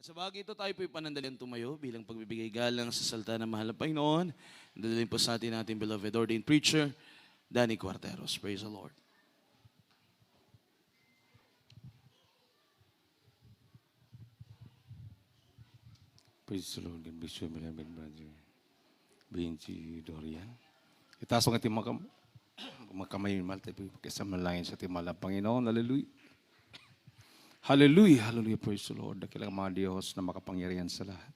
Sa bagay ito, tayo po'y panandalian tumayo bilang pagbibigay galang sa salita ng mahal na Panginoon. Dadalhin po sa atin ating beloved ordained preacher, Danny Cuarteros. Praise the Lord. Praise the Lord. God bless you, beloved brother. Benji Dorian. Itaas ang ating mga kamay, mahal tayo magkasama langit sa ating mahal na Panginoon. Hallelujah. Hallelujah. Hallelujah. Praise the Lord. Dakilang mga Diyos na makapangyarihan sa lahat.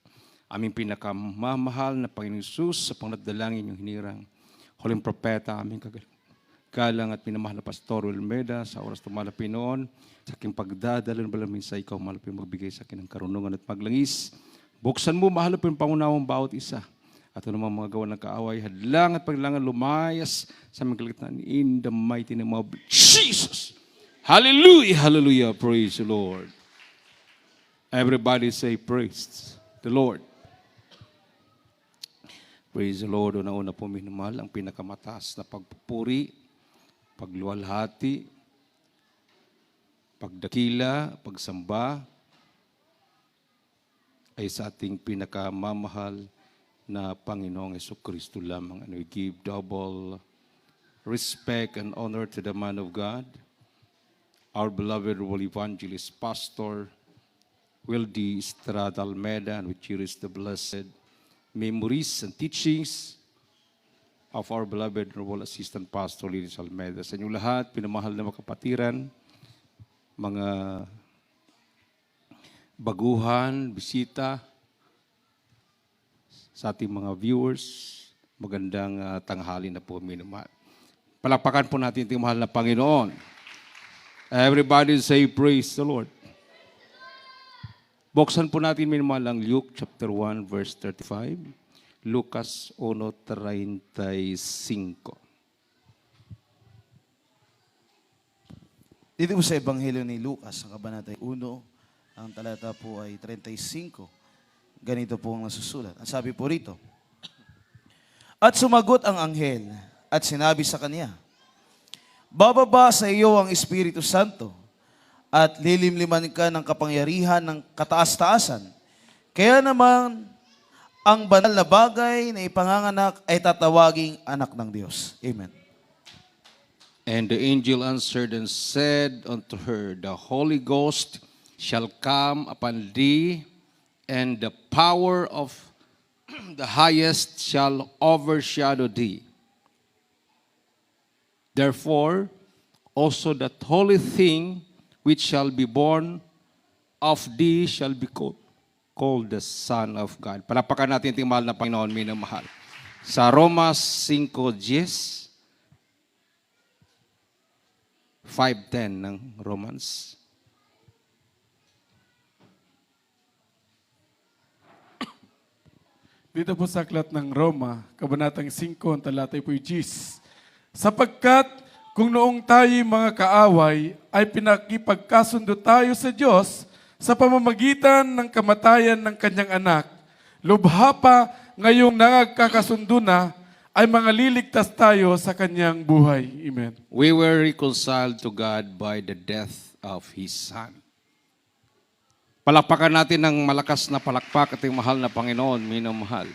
Aming pinakamamahal na Panginoon Jesus sa pangnadalangin yung hinirang. Huling propeta, aming kagalang at minamahal na Pastor Wilmeda sa oras tumalapin noon. Sa aking pagdadalon balamin sa ikaw, malapin magbigay sa akin ng karunungan at maglangis. Buksan mo, mahal po yung pangunawang bawat isa. At ano mga gawa ng kaaway, hadlang at paglangan lumayas sa mga kaligtaan in the mighty name of Jesus. Hallelujah, hallelujah, praise the Lord. Everybody say praise the Lord. Praise the Lord. Una-una po minamahal ang pinakamataas na pagpupuri, pagluwalhati, pagdakila, pagsamba, ay sa ating pinakamamahal na Panginoong Jesucristo lamang. And we give double respect and honor to the man of God, our beloved world evangelist, Pastor Wildy Estrada Almeida, and we cherish the blessed memories and teachings of our beloved world assistant Pastor Linis Almeida. Sa inyong lahat, pinamahal na mga kapatiran, mga baguhan, bisita, sa ating mga viewers, magandang tanghali na po, minamahal. Palakpakan po natin ating mahal na Panginoon. Everybody say praise the Lord. Buksan po natin minamahal ang Luke chapter 1 verse 35. Lucas 1:35. Dito po sa Ebanghelyo ni Lucas, ang kabanata 1, ang talata po ay 35. Ganito po ang nasusulat. Ang sabi po rito, at sumagot ang anghel at sinabi sa kanya, bababa sa iyo ang Espiritu Santo at lilimliman ka ng kapangyarihan ng kataas-taasan. Kaya naman, ang banal na bagay na ipanganganak ay tatawaging anak ng Diyos. Amen. And the angel answered and said unto her, the Holy Ghost shall come upon thee, and the power of the highest shall overshadow thee. Therefore, also that holy thing which shall be born of thee shall be called the Son of God. Palapakan natin ating mahal na Panginoon, minamahal. Sa Romas 5:10, 5:10 ng Romans. Dito po sa aklat ng Roma, kabanatang 5, ang talatay po 10. Sapagkat kung noong tayo mga kaaway ay pinakipagkasundo tayo sa Diyos sa pamamagitan ng kamatayan ng kanyang anak, lubha pa ngayong nangagkakasundo na ay mga liligtas tayo sa kanyang buhay. Amen. We were reconciled to God by the death of His Son. Palakpakan natin ng malakas na palakpak ating mahal na Panginoon, minamahal.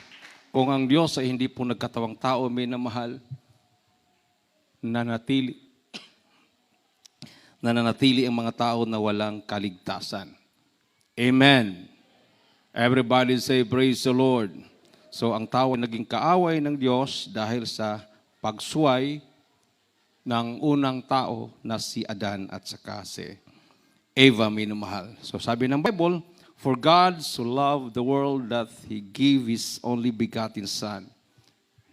Kung ang Diyos ay hindi po nagkatawang tao, minamahal, nananatili ang mga tao na walang kaligtasan. Amen. Everybody say praise the Lord. So ang tao naging kaaway ng Diyos dahil sa pagsuway ng unang tao na si Adan at saka si Eva, minamahal. So sabi ng Bible, for God so loved the world that He gave His only begotten Son,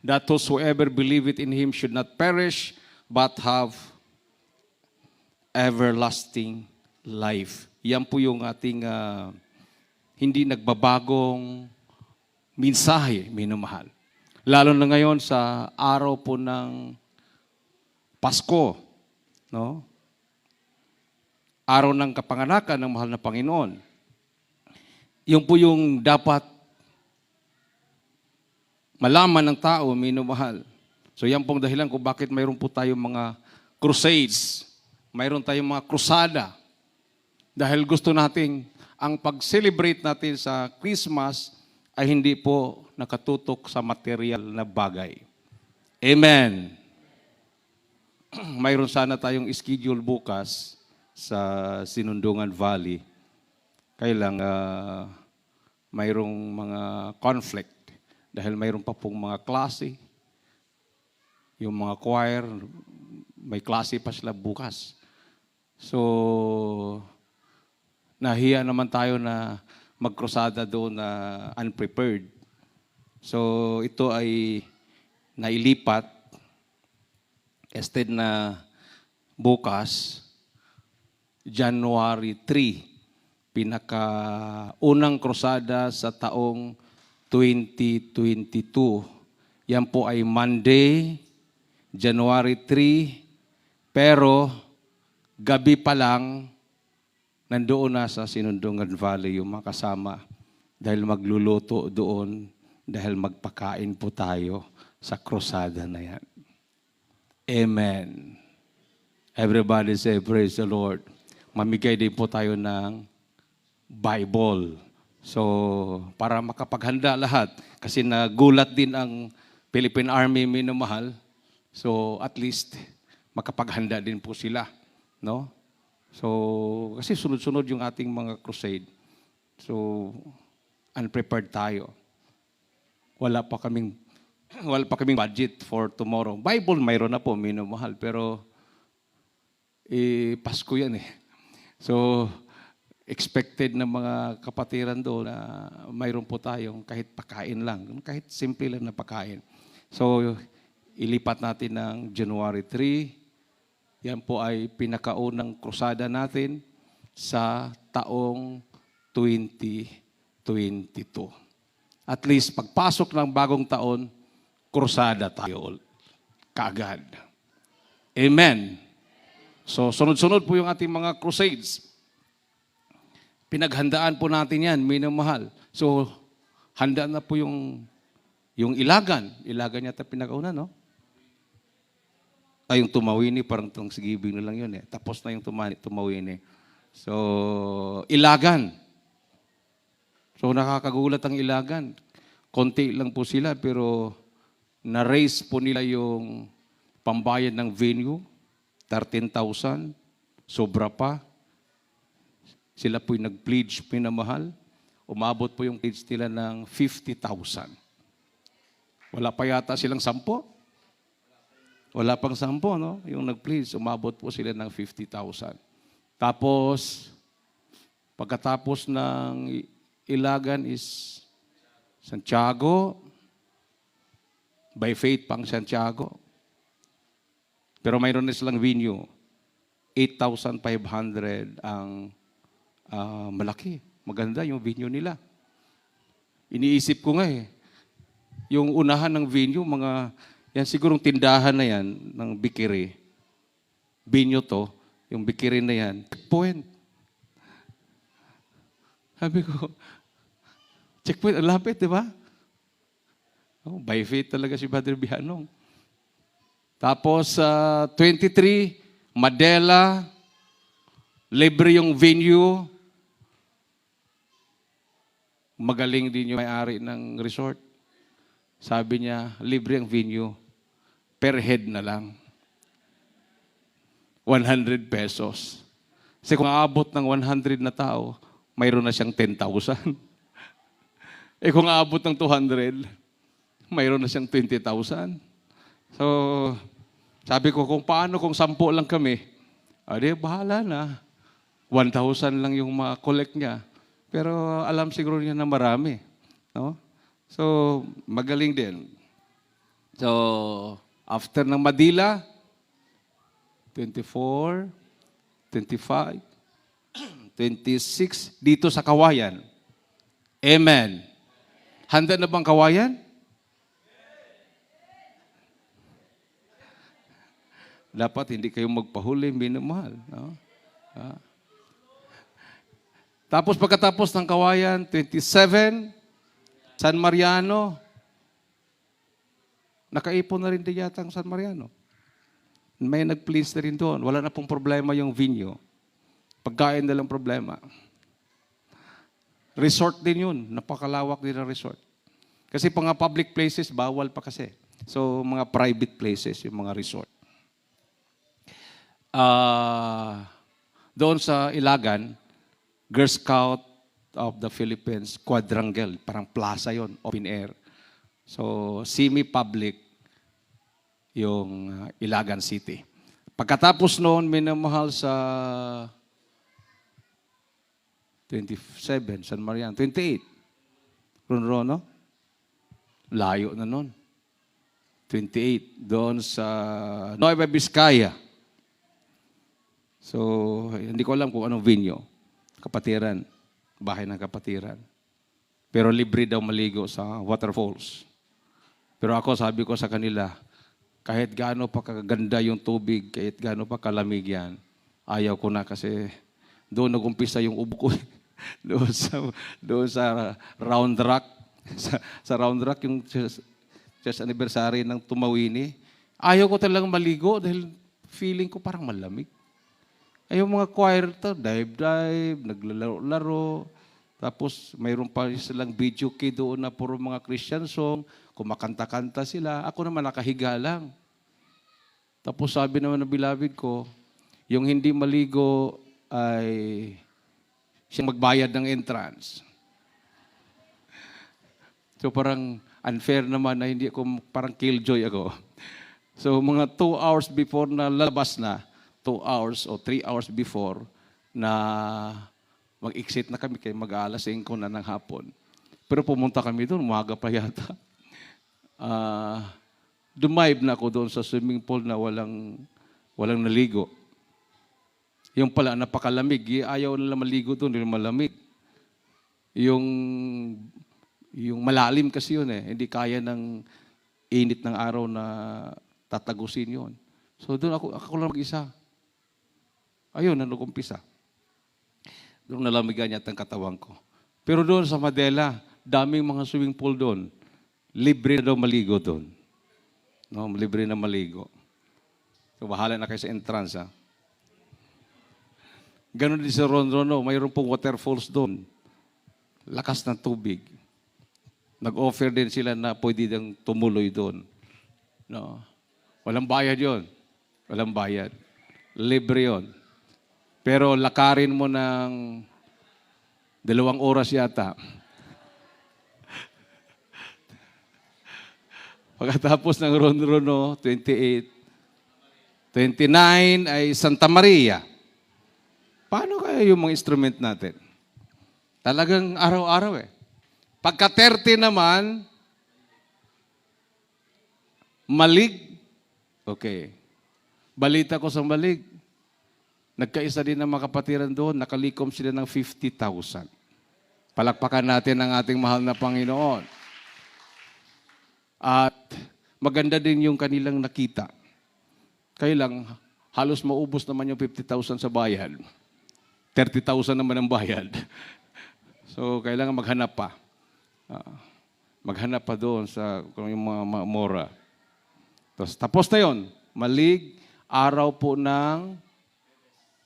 that whosoever believeth in Him should not perish, but have everlasting life. Yan po yung ating hindi nagbabagong mensahe, minamahal. Lalo na ngayon sa araw po ng Pasko, no? Araw ng kapanganakan ng mahal na Panginoon. Yung po yung dapat malaman ng tao, minamahal. So yan pong dahilan kung bakit mayroon po tayong mga crusades, mayroon tayong mga krusada, dahil gusto nating ang pag-celebrate natin sa Christmas ay hindi po nakatutok sa material na bagay. Amen. Mayroon sana tayong schedule bukas sa Sinundungan Valley. Kailang mayroong mga conflict dahil mayroon pa pong mga klase. Yung mga choir, may klase pa sila bukas. So, nahiya naman tayo na magkrusada doon na unprepared. So, ito ay nailipat. Instead na bukas, January 3, pinakaunang krusada sa taong 2022. Yan po ay Monday, January 3, pero gabi pa lang, nandoon na sa Sinundungan Valley yung mga kasama dahil magluluto doon, dahil magpakain po tayo sa krusada na yan. Amen. Everybody say, praise the Lord. Mamigay din po tayo ng Bible. So, para makapaghanda lahat, kasi nagulat din ang Philippine Army, minamahal. So, at least, makapaghanda din po sila. No? So, kasi sunod-sunod yung ating mga crusade. So, unprepared tayo. Wala pa kaming budget for tomorrow. Bible, mayroon na po, minamahal. Pero, Pasko yan eh. So, expected na mga kapatiran doon na mayroon po tayong kahit pakain lang. Kahit simple lang na pakain. So, ilipat natin ng January 3. Yan po ay pinakaunang krusada natin sa taong 2022. At least, pagpasok ng bagong taon, krusada tayo kaagad. Amen. So, sunod-sunod po yung ating mga crusades. Pinaghandaan po natin yan, minamahal. So, handa na po yung ilagan. Ilagan yata pinakauna, no? Ay, yung tumawini, parang Thanksgiving na lang yun eh. Tapos na yung tumawini. So, ilagan. So, nakakagulat ang ilagan. Konti lang po sila, pero na-raise po nila yung pambayad ng venue, 13,000, sobra pa. Sila po'y nag-pledge, pinamahal. Umabot po yung pledge nila ng 50,000. Wala pa yata silang 10. Wala pang 10, no? Yung nag-pledge, umabot po sila ng 50,000. Tapos, pagkatapos ng ilagan is Santiago. By faith pang Santiago. Pero mayroon na silang venue. 8,500 ang malaki. Maganda yung venue nila. Iniisip ko nga eh. Yung unahan ng venue, yan sigurong tindahan na yan ng bikiri. Venue to, yung bikiri na yan. Checkpoint. Sabi ko, checkpoint, ang lapit, di ba? Oh, by faith talaga si Brother Bihanong. Tapos, 23, Madela, libre yung venue. Magaling din yung may-ari ng resort. Sabi niya, libre ang venue. Per head na lang. 100 pesos. Kasi kung aabot ng 100 na tao, mayroon na siyang 10,000. Eh kung aabot ng 200, mayroon na siyang 20,000. So, sabi ko, kung 10 lang kami, bahala na. 1,000 lang yung ma-collect niya. Pero alam siguro niya na marami. No? So, magaling din. So, after ng Madila, 24, 25, 26, dito sa Kawayan. Amen. Handa na bang Kawayan? Dapat hindi kayo magpahuli, minamahal. No? Tapos pagkatapos ng Kawayan, 27, San Mariano. Nakaipon na rin din yata ang San Mariano. May nag-please na rin doon. Wala na pong problema yung venue. Pagkain na lang problema. Resort din yun. Napakalawak din ang resort. Kasi mga public places, bawal pa kasi. So, mga private places, yung mga resort. Doon sa Ilagan, Girl Scout of the Philippines, quadrangle, parang plaza yon, open air. So, semi-public yung Ilagan City. Pagkatapos noon, minamahal sa 27, San Mariano, 28. Ronrono, layo na noon. 28, doon sa Nueva Vizcaya. So, hindi ko alam kung anong venue. Kapatiran, bahay ng Kapatiran. Pero libre daw maligo sa waterfalls. Pero ako, sabi ko sa kanila, kahit gaano pa kaganda yung tubig, kahit gaano pa kalamig yan, ayaw ko na kasi doon nag-umpisa yung ubo ko. doon sa Round Rock. sa Round Rock, yung just anniversary ng Tumawini. Ayaw ko talagang maligo dahil feeling ko parang malamig. Ay, yung mga choir to, dive-dive, naglalaro-laro. Tapos mayroon pa silang video key doon na puro mga Christian song. Kumakanta-kanta sila. Ako naman nakahiga lang. Tapos sabi naman ng beloved ko, yung hindi maligo ay siya magbayad ng entrance. So parang unfair naman na hindi ako, parang killjoy ako. So mga 2 hours before na lalabas na, 2 hours o 3 hours before na mag-exit na kami kay mag-aalas 5 na ng hapon. Pero pumunta kami doon, umaga pa yata. Dumive na ako doon sa swimming pool na walang naligo. Yung pala, napakalamig. Ayaw nila maligo doon, yung malamig. Yung malalim kasi yun eh. Hindi kaya ng init ng araw na tatagusin yun. So doon ako lang mag-isa. Ayun, nag-umpisa. Doon nalamigan niya ang katawan ko. Pero doon sa Madela, daming mga swimming pool doon. Libre na daw maligo doon. No, libre na maligo. So bahala na kayo sa entrance, ha? Ganon din sa Ronrono, mayroon pong waterfalls doon. Lakas ng tubig. Nag-offer din sila na pwede dang tumuloy doon. No. Walang bayad yon. Walang bayad. Libre yon. Pero lakarin mo ng 2 oras yata. Pagkatapos ng Ronrono, 28. 29 ay Santa Maria. Paano kaya yung mga instrument natin? Talagang araw-araw eh. Pagka 30 naman, Malig. Okay. Balita ko sa Malig, nagkaisa din ng mga kapatiran doon, nakalikom sila ng 50,000. Palakpakan natin ang ating mahal na Panginoon. At maganda din yung kanilang nakita. Kaya lang, halos maubos naman yung 50,000 sa bayad. 30,000 naman ang bayad. So, kailangan maghanap pa. Maghanap pa doon sa yung mga mora. Tapos na yun. Malig, araw po ng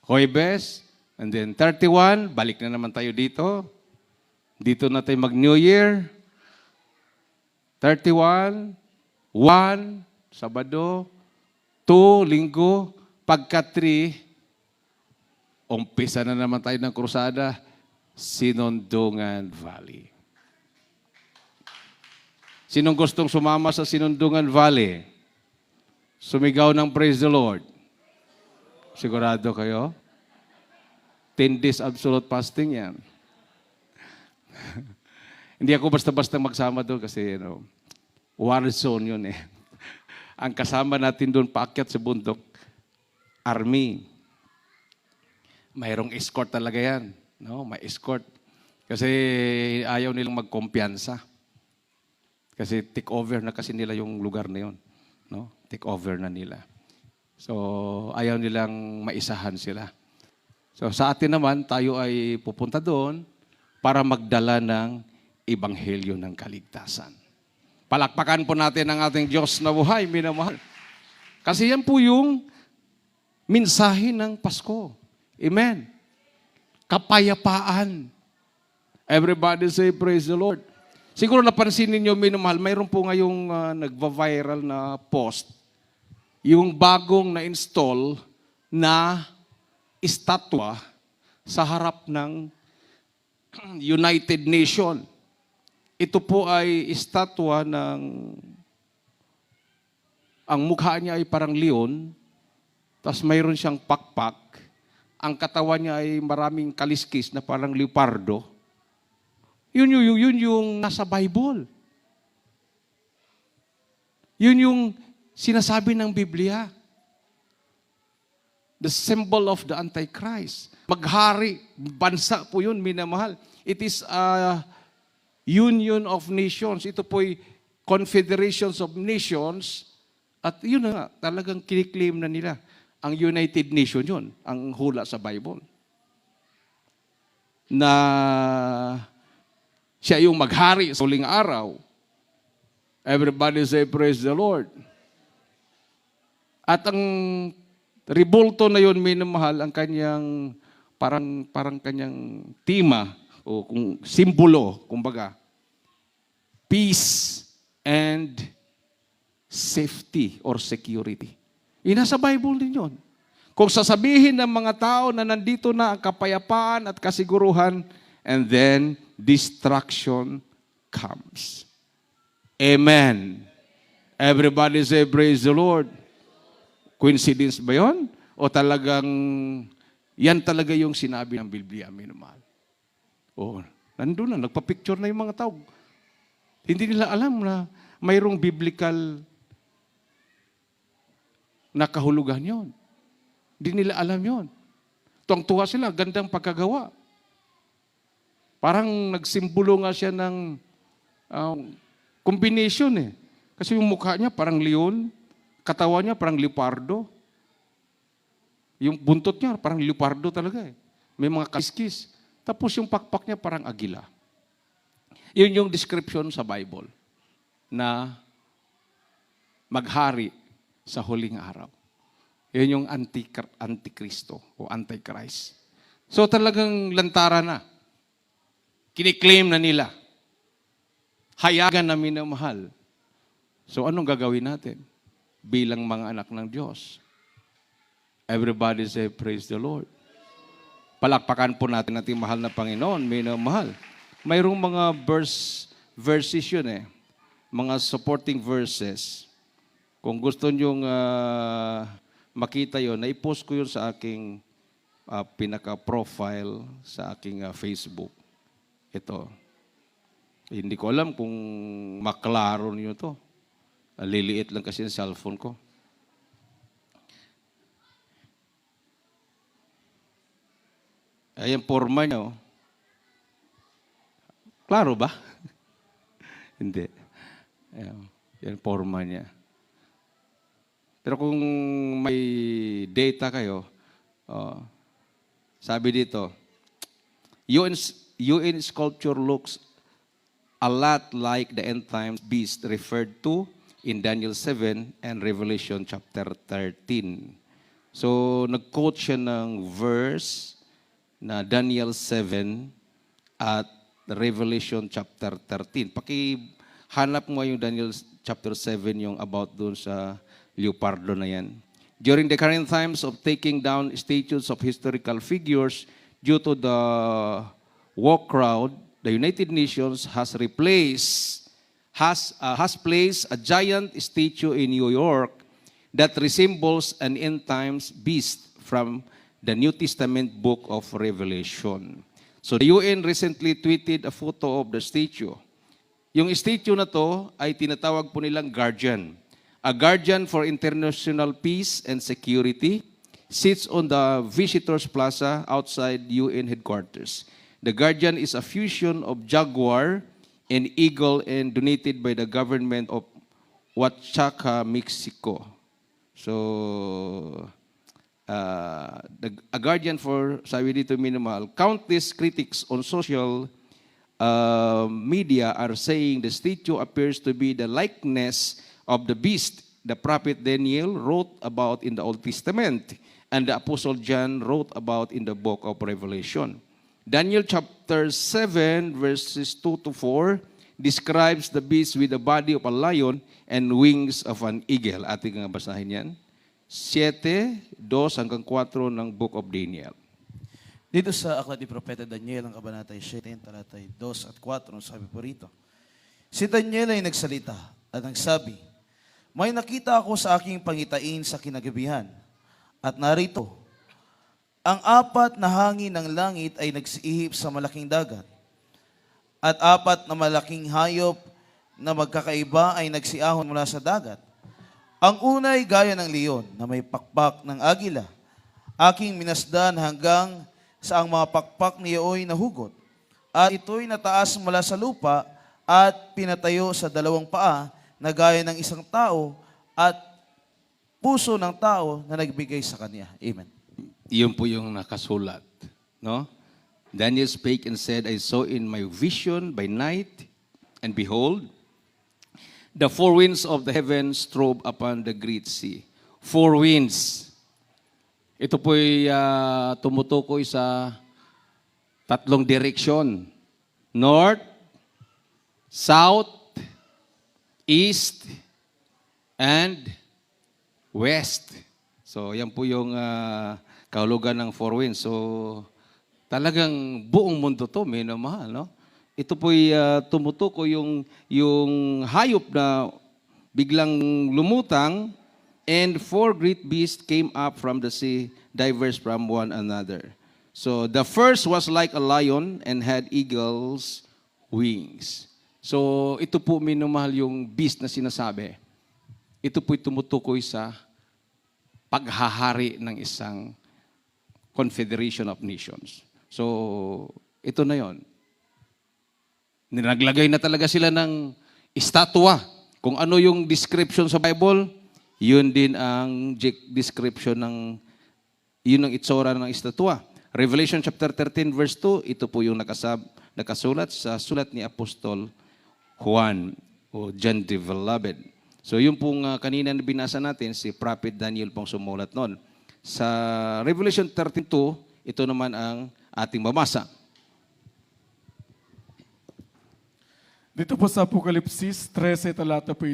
Huwebes, and then 31, balik na naman tayo dito. Dito na tayo mag-New Year. 31, 1, Sabado, 2, Linggo, pagka 3, umpisa na naman tayo ng krusada, Sinundungan Valley. Sinong gustong sumama sa Sinundungan Valley? Sumigaw ng praise the Lord. Sigurado kayo? 10 days absolute fasting yan. Hindi ako basta-basta magsama doon kasi war zone yun eh. Ang kasama natin doon paakyat sa bundok, army. Mayroong escort talaga yan. No? May escort. Kasi ayaw nilang magkumpiyansa. Kasi take over na kasi nila yung lugar na yun. No? Take over na nila. So, ayaw nilang maisahan sila. So, sa atin naman, tayo ay pupunta doon para magdala ng ebanghelyo ng kaligtasan. Palakpakan po natin ang ating Diyos na buhay, minamahal. Kasi yan po yung mensahe ng Pasko. Amen. Kapayapaan. Everybody say, praise the Lord. Siguro napansin ninyo, minamahal, mayroon po ngayong nagva-viral na post, yung bagong na-install na estatwa sa harap ng United Nation. Ito po ay estatwa ang mukha niya ay parang leon, tapos mayroon siyang pakpak, ang katawan niya ay maraming kaliskis na parang leopardo. Yun yung nasa Bible. Yun yung sinasabi ng Biblia. The symbol of the Antichrist. Maghari, bansa po yun, minamahal. It is a union of nations. Ito po'y confederations of nations. At yun na nga, talagang kiniklaim na nila. Ang United Nation yun, ang hula sa Bible. Na siya yung maghari sa huling araw. Everybody say, praise the Lord. At ang rebulto na yun, minamahal, ang kanyang parang kanyang tema o kung simbolo, kumbaga, peace and safety or security. Nasa Bible din yun. Kung sasabihin ng mga tao na nandito na ang kapayapaan at kasiguruhan, and then destruction comes. Amen. Everybody say, praise the Lord. Coincidence ba yun? O talagang, yan talaga yung sinabi ng Biblia, minamahal. O, nandun na, nagpa-picture na yung mga tao. Hindi nila alam na mayroong biblical na kahulugan yon. Hindi nila alam yon. Tuwang-tuwa sila, gandang pagkagawa. Parang nagsimbolo nga siya ng combination eh. Kasi yung mukha niya parang leon, katawan niya parang leopardo. Yung buntot niya parang leopardo talaga eh. May mga kaliskis. Tapos yung pakpak niya parang agila. Yun yung description sa Bible na maghari sa huling araw. Yun yung antikristo o antichrist. So talagang lantara na. Kiniklaim na nila. Hayagan na minamahal. So anong gagawin natin bilang mga anak ng Diyos? Everybody say, praise the Lord. Palakpakan po natin ating mahal na Panginoon, minamahal. Mayroong mga verses yun eh. Mga supporting verses. Kung gusto nyong makita yon, na-post ko yun sa aking pinaka-profile sa aking Facebook. Ito. Hindi ko alam kung maklaro niyo to. Liliit lang kasi yung cellphone ko. Ayan, forma niya. Oh. Klaro ba? Hindi. Ayan, yan forma niya. Pero kung may data kayo, sabi dito, UN sculpture looks a lot like the end times beast referred to in Daniel 7 and Revelation chapter 13. So, nag-quote siya ng verse na Daniel 7 at Revelation chapter 13. Pakihanap mo yung Daniel chapter 7, yung about dun sa leopardo na yan. During the current times of taking down statues of historical figures due to the war crowd, the United Nations has placed a giant statue in New York that resembles an end times beast from the New Testament book of Revelation. So the UN recently tweeted a photo of the statue. Yung statue na to ay tinatawag po nilang guardian. A guardian for international peace and security sits on the Visitors Plaza outside UN headquarters. The guardian is a fusion of jaguar and eagle and donated by the government of Oaxaca, Mexico. So, a guardian for, sabi dito minimal, countless critics on social media are saying the statue appears to be the likeness of the beast the prophet Daniel wrote about in the Old Testament and the Apostle John wrote about in the book of Revelation. Daniel chapter 7 verses 2 to 4 describes the beast with the body of a lion and wings of an eagle. Ating nga basahin yan. 7, 2 hanggang 4 ng Book of Daniel. Dito sa aklat ni Propeta Daniel, ang kabanatay 7, talatay 2 at 4, sabi po rito, si Daniel ay nagsalita at nagsabi, may nakita ako sa aking pangitain sa kinagabihan, at narito, ang 4 na hangin ng langit ay nagsiihip sa malaking dagat, at 4 na malaking hayop na magkakaiba ay nagsiahon mula sa dagat. Ang una ay gaya ng leon na may pakpak ng agila. Aking minasdan hanggang sa ang mga pakpak niyo'y nahugot. At ito'y nataas mula sa lupa at pinatayo sa 2 paa na gaya ng isang tao at puso ng tao na nagbigay sa kanya. Amen. Iyon po yung nakasulat. No? Daniel spake and said, I saw in my vision by night, and behold, the 4 winds of the heavens strove upon the great sea. 4 winds. Ito po'y tumutukoy sa 3 direksyon. North, South, East, and West. So, yan po yung kahulugan ng 4 winds. So, talagang buong mundo to, minamahal, no? Ito po'y tumutukoy yung hayop na biglang lumutang, and 4 great beasts came up from the sea, diverse from one another. So the first was like a lion and had eagle's wings. So ito po, minamahal, yung beast na sinasabi. Ito po'y tumutukoy sa paghahari ng isang Confederation of Nations. So ito na yon. Naglagay na talaga sila ng estatwa. Kung ano yung description sa Bible, yun din ang description yun ang itsura ng estatwa. Revelation chapter 13 verse 2, ito po yung nakasulat sa sulat ni Apostol Juan o John the Beloved. So yung pong kanina na binasa natin, si Prophet Daniel pong sumulat nun. Sa Revelation 13:2, ito naman ang ating babasa. Dito po sa Apokalipsis 13, talata po 2.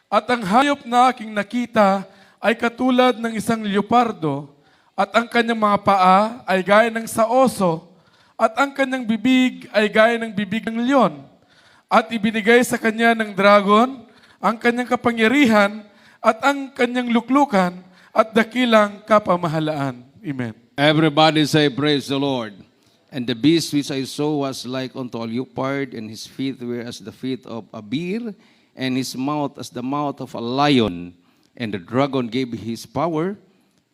At ang hayop na aking nakita ay katulad ng isang leopardo, at ang kanyang mga paa ay gaya ng sa oso, at ang kanyang bibig ay gaya ng bibig ng leon. At ibinigay sa kanya ng dragon ang kanyang kapangyarihan at ang kanyang luklukan at dakilang kapamahalaan. Amen. Everybody say, praise the Lord. And the beast which I saw was like unto a leopard, and his feet were as the feet of a bear, and his mouth as the mouth of a lion. And the dragon gave his power,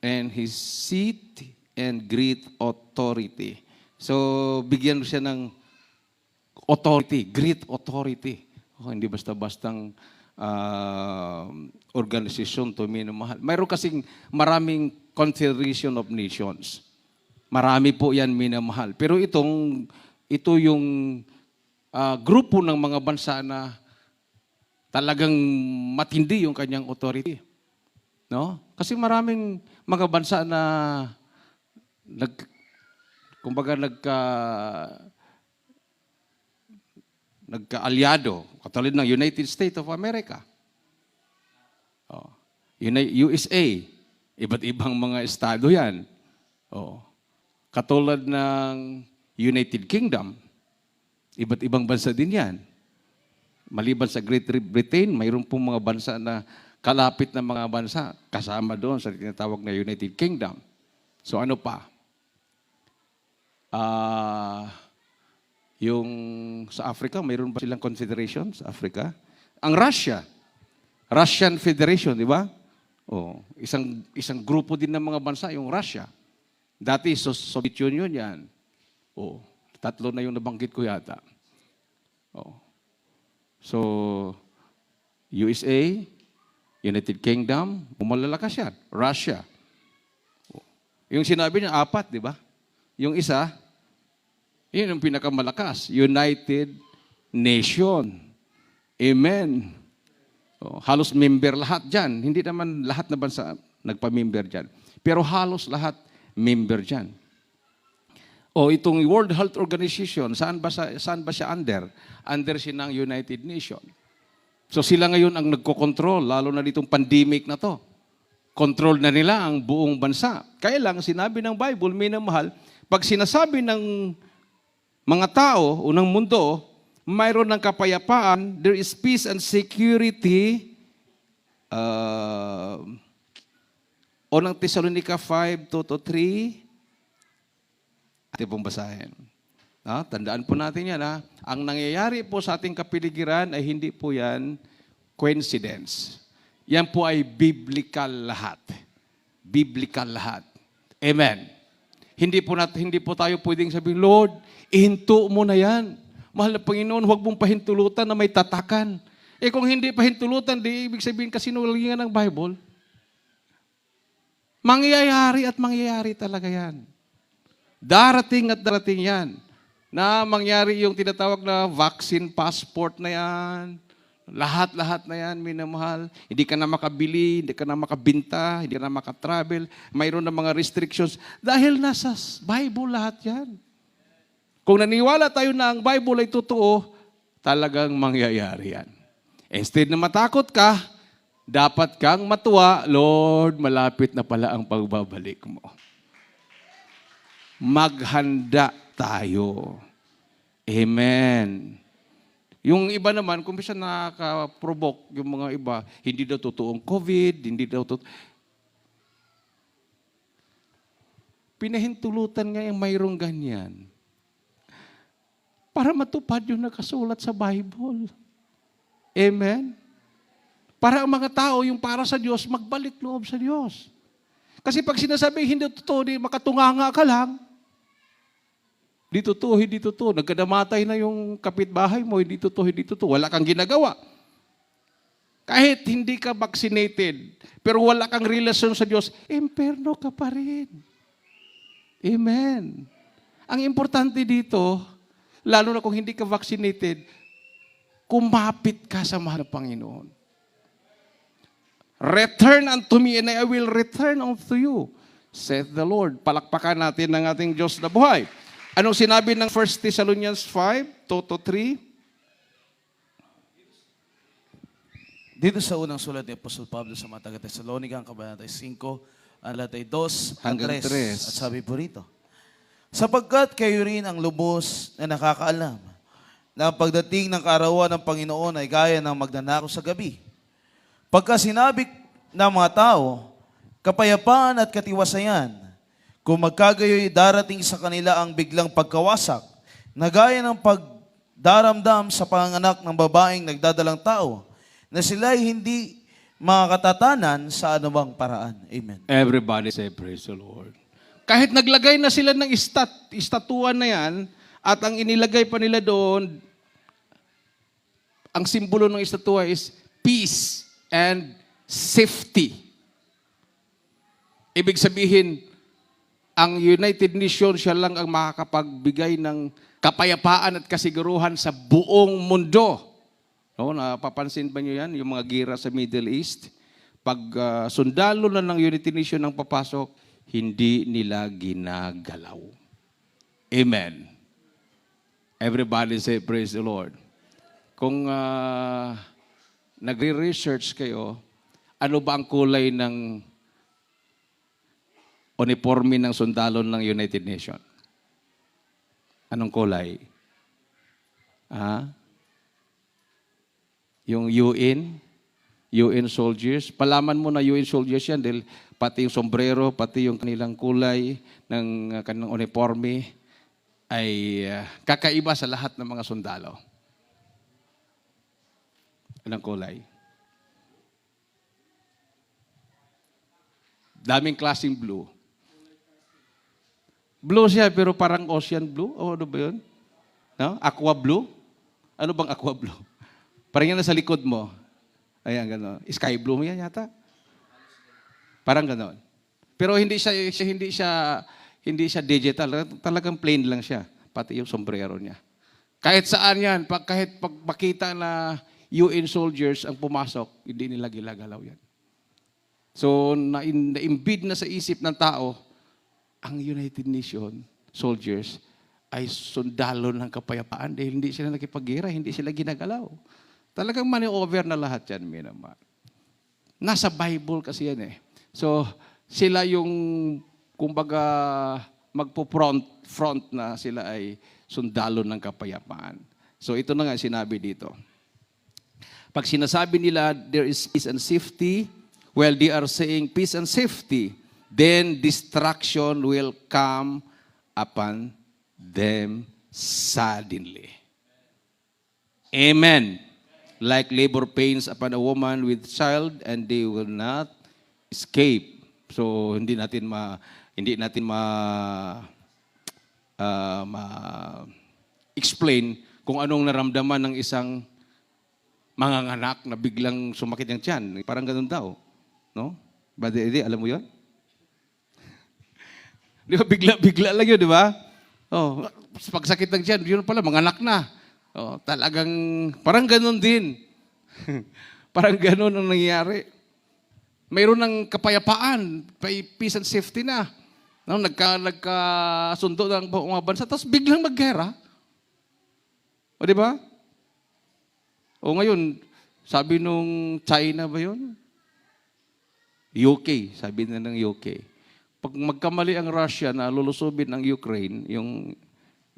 and his seat, and great authority. So, bigyan siya ng authority, great authority. Oh, hindi basta-bastang organisasyon to, minamahal. Mayroon kasing maraming Confederation of Nations. Marami po yan, minamahal. Pero ito yung grupo ng mga bansa na talagang matindi yung kanyang authority. No? Kasi maraming mga bansa na nagka-alyado, katulad ng United States of America. USA, iba't ibang mga estado yan. Katulad ng United Kingdom, iba't ibang bansa din yan. Maliban sa Great Britain, mayroon pong mga bansa na kalapit na mga bansa, kasama doon sa tinatawag na United Kingdom. So ano pa? Yung sa Africa, mayroon ba silang confederation sa Africa? Ang Russia, Russian Federation, di ba? Isang grupo din ng mga bansa, yung Russia. Dati, Soviet Union yan. 3 na yung nabanggit ko yata. So, USA, United Kingdom, malalakas yan. Russia. Yung sinabi niya, 4, di ba? Yung isa, yun yung pinakamalakas. United Nation. Amen. Halos member lahat dyan. Hindi naman lahat na bansa nagpa-member dyan. Pero halos lahat member dyan. O itong World Health Organization, saan ba siya under? Under siya ng United Nations. So sila ngayon ang nagko-control, lalo na ditong pandemic na to. Control na nila ang buong bansa. Kaya lang, sinabi ng Bible, minamahal, pag sinasabi ng mga tao o ng mundo, mayroon ng kapayapaan, there is peace and security. Unang Thessalonica 5:2-3. Ate pong basahin. Tandaan po natin yan. Ang nangyayari po sa ating kapiligiran ay hindi po yan coincidence. Yan po ay biblical lahat. Biblical lahat. Amen. Hindi po tayo pwedeng sabihin, Lord, ihinto mo na yan. Mahal na Panginoon, huwag mong pahintulutan na may tatakan. Kung hindi pahintulutan, di ibig sabihin kasinungalingan ng Bible. Mangyayari at mangyayari talaga yan. Darating at darating yan. Na mangyari yung tinatawag na vaccine passport na yan. Lahat-lahat na yan, minamahal. Hindi ka na makabili, hindi ka na makabinta, hindi ka na makatravel. Mayroon na mga restrictions. Dahil nasa Bible lahat yan. Kung naniwala tayo na ang Bible ay totoo, talagang mangyayari yan. Instead na matakot ka, dapat kang matuwa, Lord, malapit na pala ang pagbabalik mo. Maghanda tayo. Amen. Yung iba naman, kung bisa nakaka-provoke yung mga iba, hindi daw totoong COVID, hindi daw totoo. Pinahintulutan nga yung mayroong ganyan. Para matupad yung nakasulat sa Bible. Amen? Para ang mga tao, yung para sa Diyos, magbalik loob sa Diyos. Kasi pag sinasabi, hindi totoo, di makatunganga ka lang. Hindi totoo. Nagkadamatay na yung kapitbahay mo, hindi totoo. Wala kang ginagawa. Kahit hindi ka vaccinated, pero wala kang relasyon sa Diyos, imperno ka pa rin. Amen. Ang importante dito, lalo na kung hindi ka vaccinated, kumapit ka sa mahal na Panginoon. Return unto me and I will return unto you, saith the Lord. Palakpakan natin ng ating Diyos na buhay. Anong sinabi ng 1 Thessalonians 5:2-3? Dito sa unang sulat ni Apostol Pablo sa mga taga-Thessalonica, ang kabanata 5, ang latay 2 Hanggang 3. At sabi po rito, sapagkat kayo rin ang lubos na nakakaalam na ang pagdating ng kaarawan ng Panginoon ay gaya ng magnanakaw sa gabi. Pagka sinabi ng mga tao, kapayapaan at katiwasayan, kung magkagayoy darating sa kanila ang biglang pagkawasak, na gaya ng pagdaramdam sa panganak ng babaeng nagdadalang tao, na sila ay hindi makakatatanan sa anumang paraan. Amen. Everybody say, praise the Lord. Kahit naglagay na sila ng istatuan na yan, at ang inilagay pa nila doon, ang simbolo ng estatwa is peace and safety. Ibig sabihin, ang United Nations, siya lang ang makakapagbigay ng kapayapaan at kasiguruhan sa buong mundo. No, napapansin ba niyo yan? Yung mga gira sa Middle East, pag sundalo na ng United Nations ang papasok, hindi nila ginagalaw. Amen. Everybody say, praise the Lord. Kung nagre-research kayo, ano ba ang kulay ng uniforme ng sundalo ng United Nations? Anong kulay? Yung UN soldiers. Palaman mo na UN soldiers yan dahil pati yung sombrero, pati yung kanilang kulay ng kanilang uniforme ay kakaiba sa lahat ng mga sundalo. Anong kulay? Daming klaseng blue. Blue siya, pero parang ocean blue. O ano ba yun? No? Aqua blue? Ano bang aqua blue? Parang yan nasa likod mo. Ayan, gano'n. Sky blue mo yan yata. Parang gano'n. Pero hindi siya digital. Talagang plain lang siya. Pati yung sombrero niya. Kahit saan yan, kahit pag makita na UN soldiers ang pumasok, hindi nila gilagalaw yan. So, na-imbid na sa isip ng tao, ang United Nations, soldiers ay sundalo ng kapayapaan dahil hindi sila nakipagira, hindi sila ginagalaw. Talagang maneuver na lahat yan, minamahal. Nasa Bible kasi yan eh. So, sila yung, kumbaga, magpo-front na sila ay sundalo ng kapayapaan. So, ito na nga sinabi dito. Pag sinasabi nila, there is peace and safety, well, they are saying peace and safety, then destruction will come upon them suddenly. Amen. Like labor pains upon a woman with child, and they will not escape. So hindi natin explain kung anong naramdaman ng isang manganganak na biglang sumakit ang tiyan. Parang ganun daw, no? Ba di alam mo 'yon? Di ba bigla lang 'yun, di ba? Oh, pagsakit ng tiyan, yun pala manganak na. Oh, talagang parang ganun din. Parang ganun ang nangyayari. Mayroon ng kapayapaan, peace and safety na. No, nagkasundo ng mga bansa, tapos biglang maggera. O di ba? O ngayon, sabi nung China ba yun? UK, sabi na ng UK. Pag magkamali ang Russia na lulusubin ang Ukraine,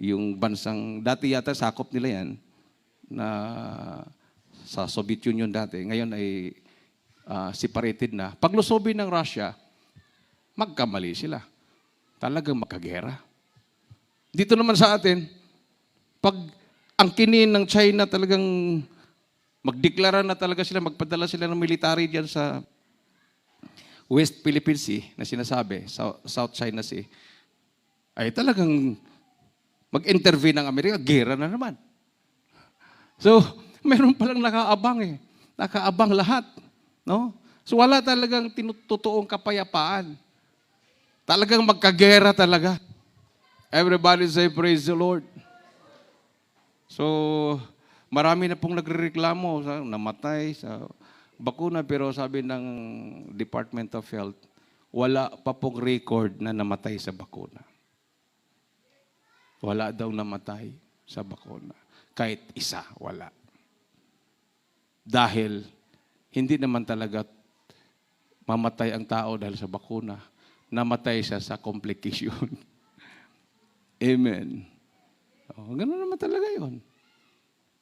yung bansang, dati yata sakop nila yan, na sa Soviet Union dati, ngayon ay separated na. Pag lusubin ng Russia, magkamali sila. Talagang makagera. Dito naman sa atin, pag ang kinin ng China talagang magdeklara na talaga sila, magpadala sila ng military diyan sa West Philippine Sea na sinasabi, South China Sea, ay talagang mag-intervene ng Amerika, gera na naman. So, meron palang nakaabang eh. Nakaabang lahat. No? So, wala talagang tinututoong kapayapaan. Talagang magkagera talaga. Everybody say, praise the Lord. So, marami na pong nagrereklamo sa namatay sa bakuna, pero sabi ng Department of Health, wala pa pong record na namatay sa bakuna. Wala daw namatay sa bakuna. Kahit isa, wala. Dahil hindi naman talaga mamatay ang tao dahil sa bakuna. Namatay siya sa complication. Amen. Oh, ganun naman talaga yun.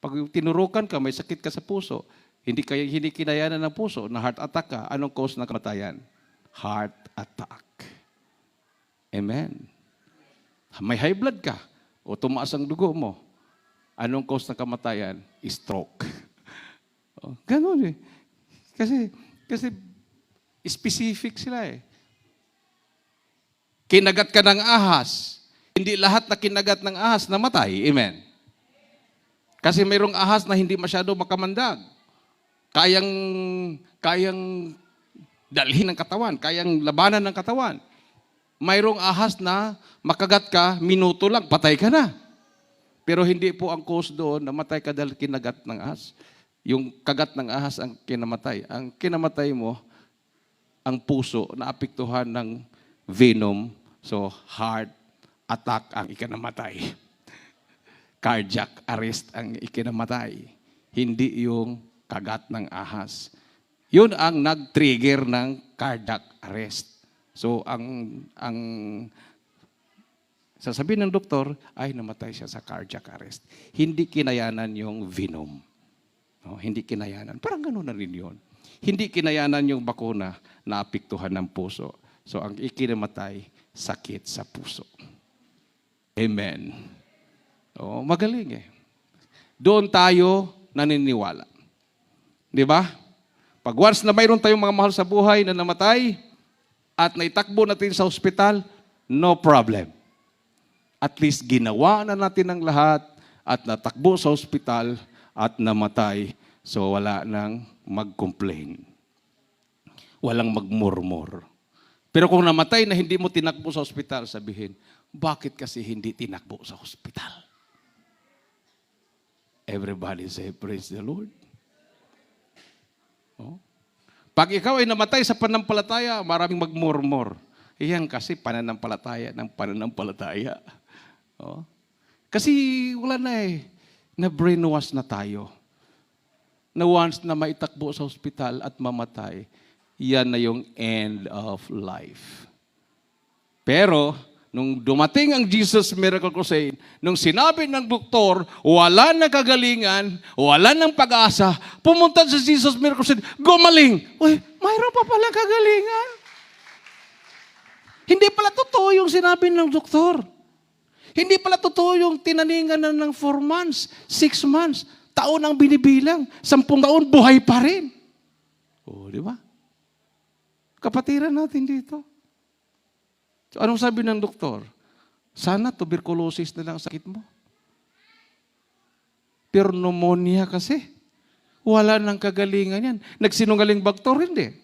Pag tinurukan ka, may sakit ka sa puso, hindi kinayanan ng puso, na heart attack ka, anong cause ng kamatayan? Heart attack. Amen. May high blood ka, o tumaas ang dugo mo, anong cause ng kamatayan? Stroke. Oh, ganun eh. Kasi specific sila eh. Kinagat ka ng ahas, hindi lahat na kinagat ng ahas namatay. Amen. Kasi mayroong ahas na hindi masyado makamandag. Kayang dalhin ng katawan, kayang labanan ng katawan. Mayroong ahas na makagat ka, minuto lang, patay ka na. Pero hindi po ang cause doon, namatay ka dahil kinagat ng ahas. Yung kagat ng ahas ang kinamatay. Ang kinamatay mo, ang puso na apektuhan ng venom, so heart attack ang ikinamatay. Cardiac arrest ang ikinamatay. Hindi yung kagat ng ahas. Yun ang nag-trigger ng cardiac arrest. So, ang sasabihin ng doktor, ay namatay siya sa cardiac arrest. Hindi kinayanan yung venom. No, hindi kinayanan. Parang gano'n na rin yun. Hindi kinayanan yung bakuna na apektuhan ng puso. So, ang ikinamatay, sakit sa puso. Amen. Oh, magaling eh. Doon tayo naniniwala. Di ba? Pag once na mayroon tayong mga mahal sa buhay na namatay at naitakbo natin sa ospital, no problem. At least ginawa na natin ang lahat at natakbo sa ospital at namatay. So wala nang mag-complain. Walang magmurmur. Pero kung namatay na hindi mo tinakbo sa ospital, sabihin, bakit kasi hindi tinakbo sa ospital? Everybody say, praise the Lord. Oh. Pag ikaw ay namatay sa pananampalataya, maraming magmurmur. Iyan kasi pananampalataya ng pananampalataya. Oh. Kasi wala na eh. Na-brainwash na tayo. Na once na maitakbo sa ospital at mamatay, yan na yung end of life. Pero, nung dumating ang Jesus Miracle Crusade, nung sinabi ng doktor, wala na kagalingan, wala ng pag-asa, pumunta sa Jesus Miracle Crusade, gumaling. Uy, mayroon pa pala kagalingan. Hindi pala totoo yung sinabi ng doktor. Hindi pala totoo yung tinaningan na ng 4 months, 6 months, taon ang binibilang, 10 taon, buhay pa rin. O, di ba? Kapatiran natin dito. So, anong sabi ng doktor? Sana tuberculosis na lang ang sakit mo. Pero pneumonia kasi. Wala nang kagalingan yan. Nagsinungaling ba doktor? Hindi.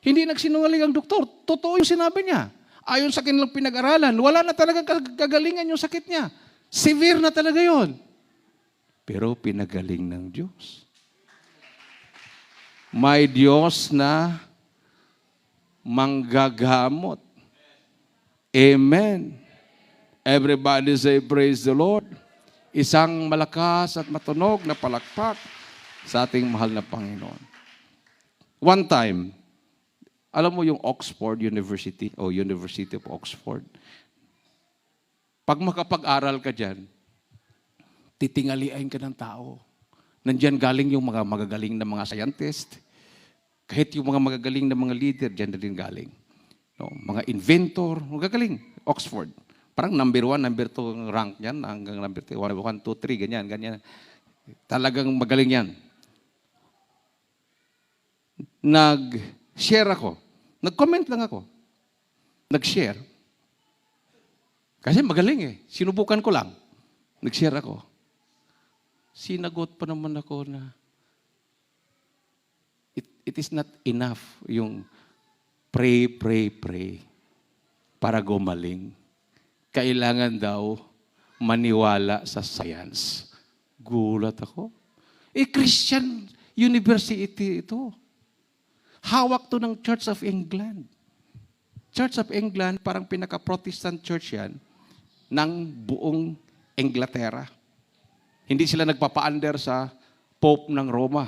Hindi nagsinungaling ang doktor. Totoo yung sinabi niya. Ayon sa kanilang pinag-aralan, wala na talagang kagalingan yung sakit niya. Severe na talaga yon. Pero pinagaling ng Diyos. May Diyos na manggagamot. Amen. Everybody say, praise the Lord. Isang malakas at matunog na palakpak sa ating mahal na Panginoon. One time, alam mo yung Oxford University o University of Oxford, pag makapag-aral ka dyan, titingaliin ka ng tao. Nandyan galing yung mga magagaling na mga scientist, kahit yung mga magagaling na mga leader, dyan na din galing. No, mga inventor, magagaling. Oxford. Parang number 1, number 2 ang rank niyan, hanggang number 3, 1, 2, 3, ganyan. Talagang magaling yan. Nag-share ako. Nag-comment lang ako. Nag-share. Kasi magaling eh. Sinubukan ko lang. Nag-share ako. Sinagot pa naman ako na it is not enough yung pray para gumaling. Kailangan daw maniwala sa science. Gulat ako. Christian University ito. Hawak to ng Church of England. Church of England, parang pinaka-Protestant church yan ng buong Inglaterra. Hindi sila nagpapa-under sa Pope ng Roma.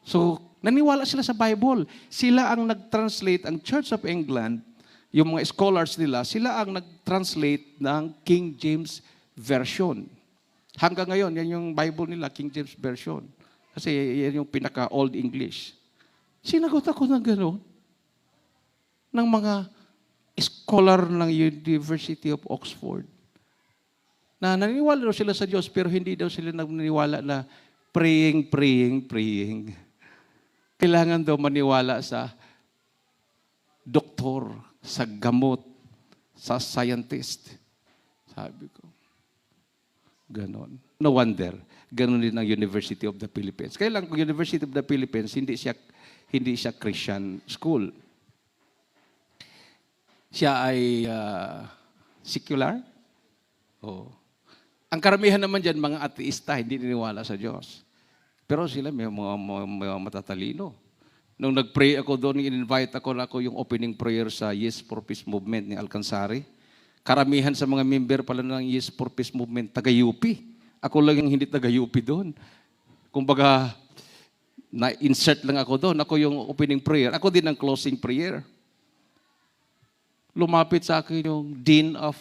So, naniwala sila sa Bible. Sila ang nag-translate, ang Church of England, yung mga scholars nila, sila ang nag-translate ng King James Version. Hanggang ngayon, yan yung Bible nila, King James Version. Kasi yan yung pinaka-Old English. Sinagot ako ng gano'n ng mga scholar ng University of Oxford na naniniwala daw sila sa Diyos pero hindi daw sila naniniwala na praying. Kailangan daw maniwala sa doktor, sa gamot, sa scientist. Sabi ko, ganon. No wonder, ganon din ang University of the Philippines. Kaya lang, University of the Philippines, hindi siya Christian school. Siya ay secular. Oh. Ang karamihan naman dyan, mga ateista, hindi niniwala sa Diyos. Pero sila may mga matatalino. Nung nag-pray ako doon, in-invite ako yung opening prayer sa Yes for Peace Movement ni Alcansari. Karamihan sa mga member pala ng Yes for Peace Movement, taga-UP. Ako lang yung hindi taga-UP doon. Kumbaga, na-insert lang ako doon. Ako yung opening prayer. Ako din ang closing prayer. Lumapit sa akin yung Dean of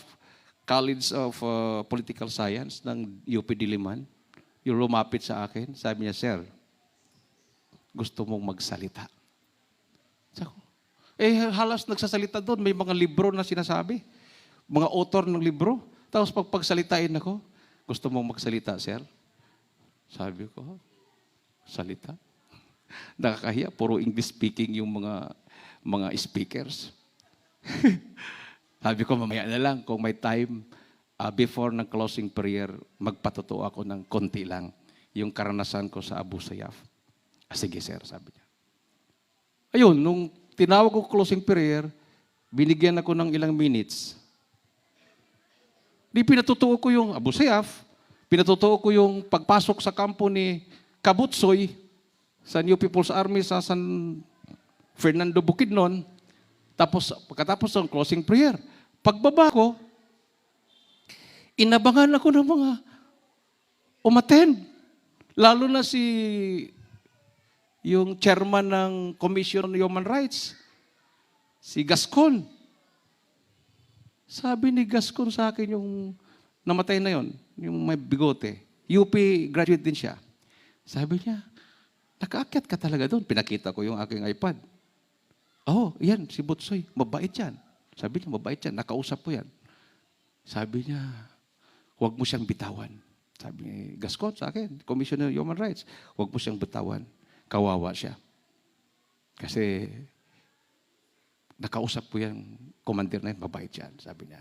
College of Political Science ng UP Diliman. Yung lumapit sa akin, sabi niya, Sir, gusto mong magsalita. Sabi ko, halos nagsasalita doon. May mga libro na sinasabi. Mga author ng libro. Tapos pagsalitain ako, gusto mong magsalita, Sir? Sabi ko, salita? Nakakahiya, puro English speaking yung mga speakers. Sabi ko, mamaya na lang, kung may time, before ng closing prayer, magpatotoo ako ng konti lang yung karanasan ko sa Abu Sayyaf. Sige sir, sabi niya. Ayun, nung tinawag ko closing prayer, binigyan ako ng ilang minutes. Di pinatutuo ko yung Abu Sayyaf, pinatutuo ko yung pagpasok sa kampo ni Kabutsoy sa New People's Army sa San Fernando Bukidnon. Tapos, pagkatapos ng closing prayer, pagbaba ko, inabangan ako ng mga umattend. Lalo na yung chairman ng Commission on Human Rights, si Gascon. Sabi ni Gascon sa akin yung namatay na yon, yung may bigote. UP graduate din siya. Sabi niya, nakaakyat ka talaga doon. Pinakita ko yung aking iPad. Oh, yan, si Butsoy. Mabait yan. Sabi niya, mabait yan. Nakausap ko yan. Sabi niya, huwag mo siyang bitawan. Sabi ni Gascon sa akin, Commission on Human Rights, huwag mo siyang bitawan. Kawawa siya. Kasi nakausap ko yan, commander na yan, mabait yan. Sabi niya.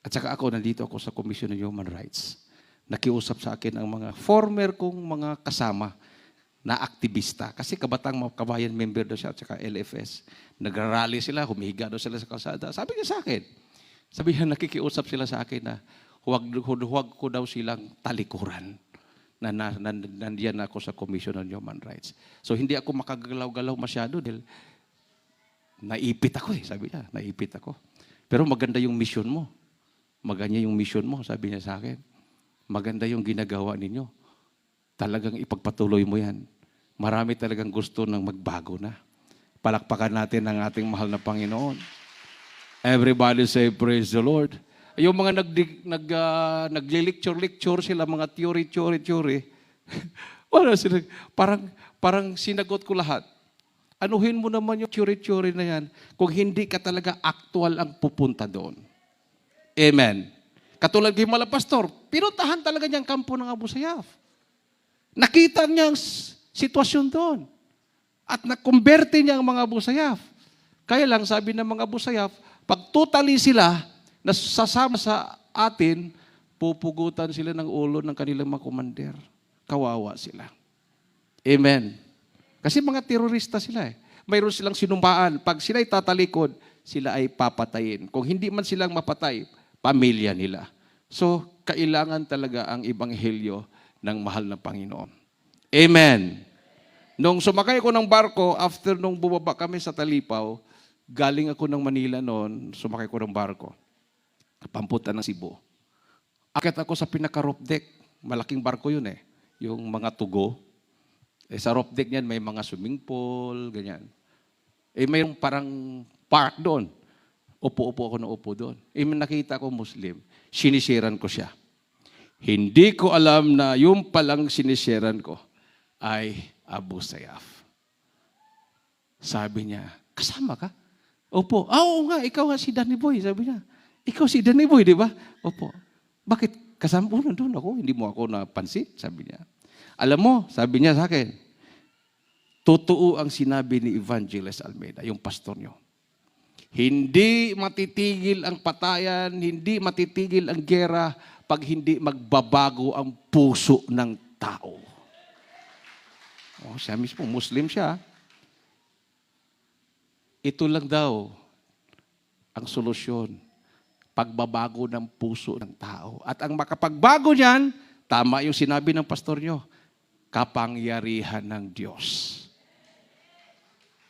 At saka ako, nandito ako sa Commission on Human Rights. Nakiusap sa akin ang mga former kong mga kasama na aktivista. Kasi Kabatang Kabayan member daw siya at saka LFS. Nagrarally sila, humihiga daw sila sa kalsada. Sabi niya sa akin, sabi niya, nakikiusap sila sa akin na huwag ko daw silang talikuran na nandiyan ako sa Commission on Human Rights. So hindi ako makagalaw-galaw masyado dahil naipit ako sabi niya, naipit ako. Pero maganda yung mission mo. Maganda yung mission mo, sabi niya sa akin. Maganda yung ginagawa ninyo. Talagang ipagpatuloy mo yan. Marami talagang gusto ng magbago na. Palakpakan natin ang ating mahal na Panginoon. Everybody say, praise the Lord. Yung mga nagli-lecture sila, mga theory. Wala sila. Parang sinagot ko lahat. Anuhin mo naman yung theory na yan kung hindi ka talaga actual ang pupunta doon. Amen. Katulad kay Mala Pastor, pinuntahan talaga niyang kampo ng Abu Sayyaf. Nakita niya ang sitwasyon doon. At nakumberte niya ang mga Abu Sayyaf. Kaya lang, sabi ng mga Abu Sayyaf, pag totally sila, nasasama sa atin, pupugutan sila ng ulo ng kanilang mga komander. Kawawa sila. Amen. Kasi mga terorista sila Mayroon silang sinumpaan. Pag sila'y tatalikod, sila ay papatayin. Kung hindi man silang mapatay, pamilya nila. So, kailangan talaga ang ebanghelyo ng mahal na Panginoon. Amen. Nung sumakay ko ng barko, after nung bumaba kami sa Talipaw, galing ako ng Manila noon, sumakay ko ng barko. Pampunta ng Cebu. Akit ako sa pinaka-roof deck. Malaking barko yun yung mga tugo. Sa roof deck niyan, may mga swimming pool, ganyan. Mayroong parang park doon. Upo-upo ako na upo doon. May nakita ko Muslim. Sinisiran ko siya. Hindi ko alam na yung palang sinisiran ko ay Abu Sayyaf. Sabi niya, kasama ka? Opo. Oo nga, ikaw nga si Danny Boy. Sabi niya, ikaw si Danny Boy, di ba? Opo. Bakit? Kasama mo nandun ako. Hindi mo ako napansin. Sabi niya. Alam mo, sabi niya sa akin, totoo ang sinabi ni Evangelist Almeida, yung pastor niyo. Hindi matitigil ang patayan, hindi matitigil ang gera pag hindi magbabago ang puso ng tao. Siya mismo, Muslim siya. Ito lang daw ang solusyon. Pagbabago ng puso ng tao. At ang makapagbago niyan, tama yung sinabi ng pastor niyo, kapangyarihan ng Diyos.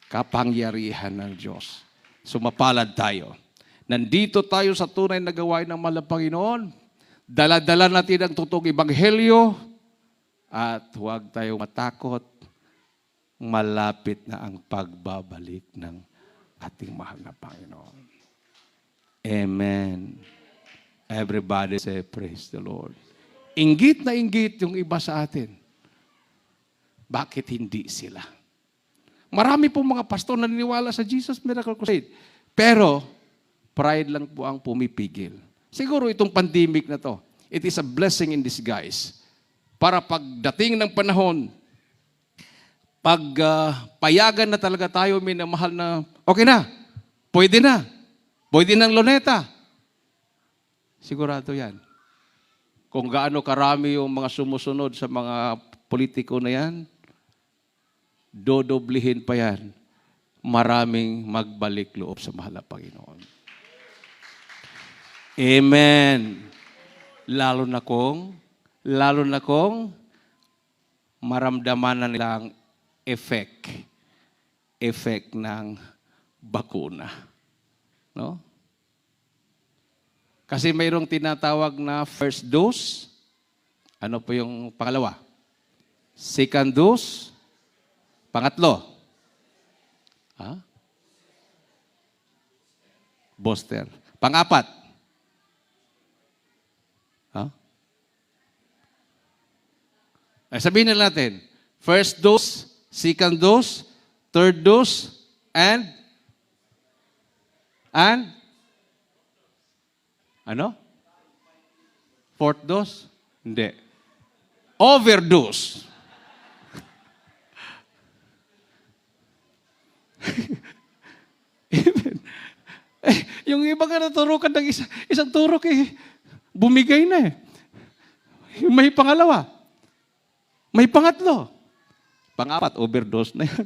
Kapangyarihan ng Diyos. Sumapalad tayo. Nandito tayo sa tunay na gawain ng mahal na Panginoon. Dala-dala natin ang totoong ebanghelyo at huwag tayong matakot. Malapit na ang pagbabalik ng ating mahal na Panginoon. Amen. Everybody say, praise the Lord. Inggit na inggit yung iba sa atin. Bakit hindi sila? Marami pong mga pastor na naniniwala sa Jesus Miracle Crusade. Pero, pride lang po ang pumipigil. Siguro itong pandemic na to, it is a blessing in disguise. Para pagdating ng panahon, pag payagan na talaga tayo, minamahal na, okay na, pwede ng Luneta. Sigurado yan. Kung gaano karami yung mga sumusunod sa mga politiko na yan, dodoblihin pa yan. Maraming magbalik loob sa mahal na Panginoon. Amen. Lalo na kung maramdaman na nilang effect ng bakuna. No? Kasi mayroong tinatawag na first dose. Ano po yung pangalawa? Second dose. Pangatlo. Ha? Booster. Pangapat. Ha? Ay, sabihin na natin. First dose, second dose, third dose, and ano? Fourth dose? Hindi. Overdose. Yung iba ka naturukan ng isang turok bumigay na May pangalawa. May pangatlo. Pangapat, overdose na yan.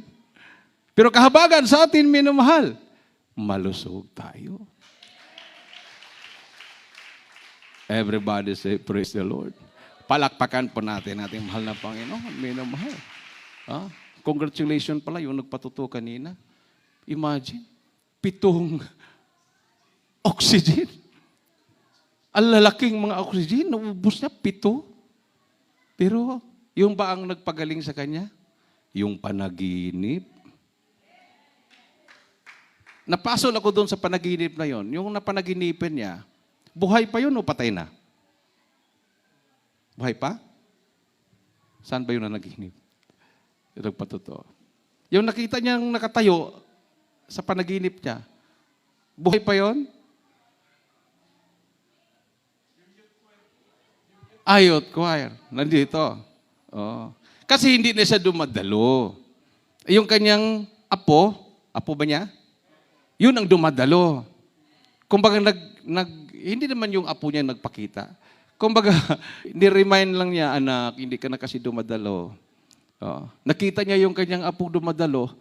Pero kahabagan sa atin, minamahal, malusog tayo. Everybody say, praise the Lord. Palakpakan po natin ating mahal na Panginoon, minamahal. Congratulations pala yung nagpatuto kanina. Imagine, 7 oxygen. Ang lalaking mga oxygen, naubos niya 7. Pero, yung ba ang nagpagaling sa kanya? Yung panaginip. Napasol ako doon sa panaginip na yon. Yung napanaginipin niya, buhay pa yun o patay na? Buhay pa? Saan ba yun na naginip? Yung nagpatuto. Yung nakita niyang nakatayo sa panaginip niya, buhay pa yun? Youth choir. Nandito. Oh. Kasi hindi na siya dumadalo. Yung kanyang apo ba niya? Yun ang dumadalo. Kumbaga hindi naman yung apo niya nagpakita. Kumbaga, ni-remind lang niya, anak, hindi ka na kasi dumadalo. Oh. Nakita niya yung kanyang apo dumadalo.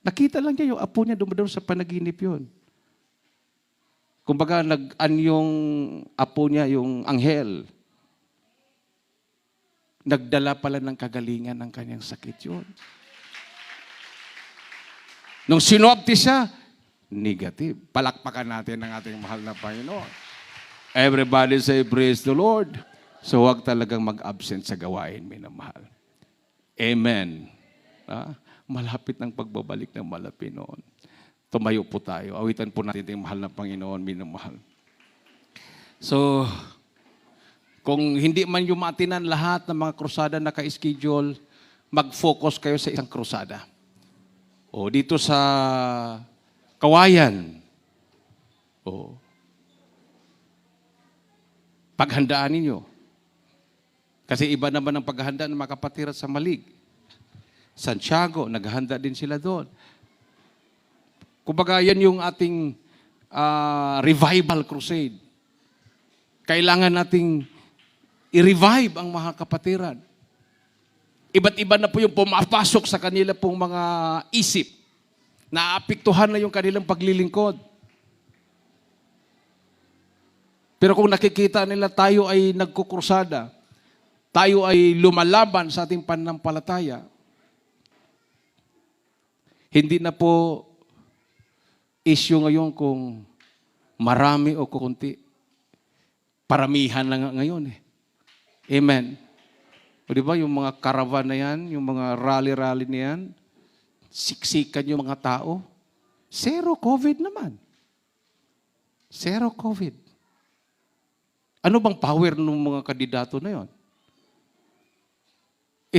Nakita lang niya yung apo niya dumadalo sa panaginip yun. Kumbaga, yung apo niya, yung anghel. Nagdala pala ng kagalingan ng kanyang sakit yun. Nung sinwabti siya, negative. Palakpakan natin ang ating mahal na Panginoon. Everybody say, praise the Lord. So huwag talagang mag-absent sa gawain, minamahal. Amen. Malapit ng pagbabalik ng Malapinoon. Tumayo po tayo. Awitan po natin ang mahal na Panginoon, minamahal. So, kung hindi man yumatinan lahat ng mga krusada na ka-schedule, mag-focus kayo sa isang krusada. O dito sa Kawayan. O paghandaan ninyo. Kasi iba naman ang paghahanda ng mga kapatid sa Malig. Santiago, naghahanda din sila doon. Kumbaga, yan yung ating revival crusade. Kailangan nating i-revive ang mga kapatiran. Iba't iba na po yung pumapasok sa kanila pong mga isip. Naapektuhan na yung kanilang paglilingkod. Pero kung nakikita nila tayo ay nagkukursada, tayo ay lumalaban sa ating pananampalataya, hindi na po issue ngayon kung marami o kukunti. Paramihan lang ngayon Amen. O di ba yung mga caravan na yan, yung mga rally-rally na yan, siksikan yung mga tao. Zero COVID naman. Zero COVID. Ano bang power ng mga kandidato na yon?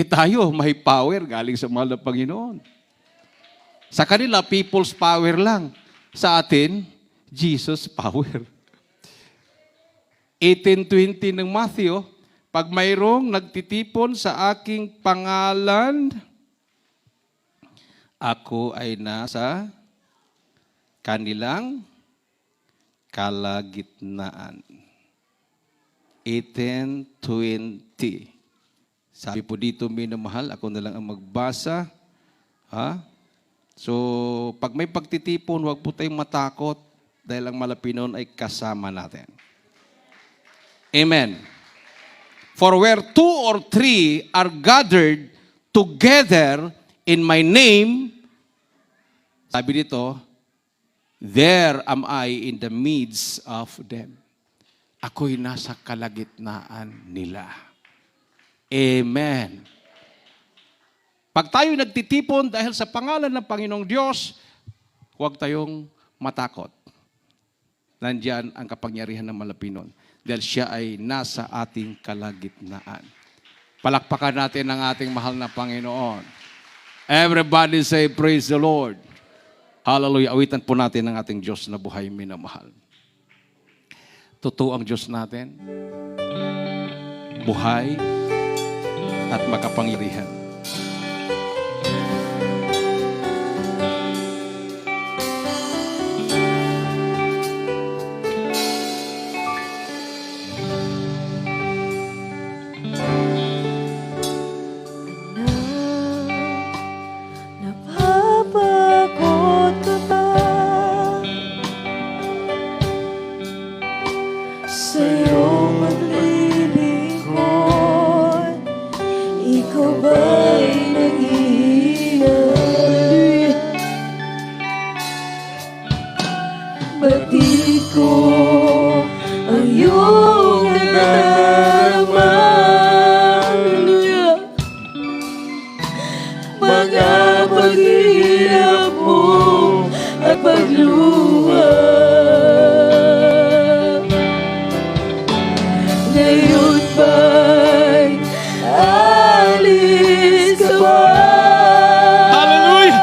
Tayo, may power galing sa mahal na Panginoon. Sa kanila, people's power lang. Sa atin, Jesus power. 18:20 ng Matthew, pag mayroong nagtitipon sa aking pangalan, ako ay nasa kanilang kalagitnaan. 18:20. Sabi po dito, minamahal, ako na lang ang magbasa. So, pag may pagtitipon, huwag po tayong matakot dahil ang Malapinoon ay kasama natin. Amen. For where 2 or 3 are gathered together in my name, sabi dito, there am I in the midst of them. Ako'y nasa kalagitnaan nila. Amen. Pag tayo nagtitipon dahil sa pangalan ng Panginoong Diyos, huwag tayong matakot. Nandiyan ang kapangyarihan ng Malapinon dahil siya ay nasa ating kalagitnaan. Palakpakan natin ang ating mahal na Panginoon. Everybody say, praise the Lord. Hallelujah. Awitan po natin ang ating Diyos na buhay minamahal. Totoo ang Diyos natin. Buhay at makapangyarihan. Napapagod ka ba sa iyong maglilingkod? Ikaw ba'y naghihina? Batid ko ang iyong nararamdaman. Mga paghihirap mo at pagluha. Ngayon ba'y alis ka ba? Hallelujah!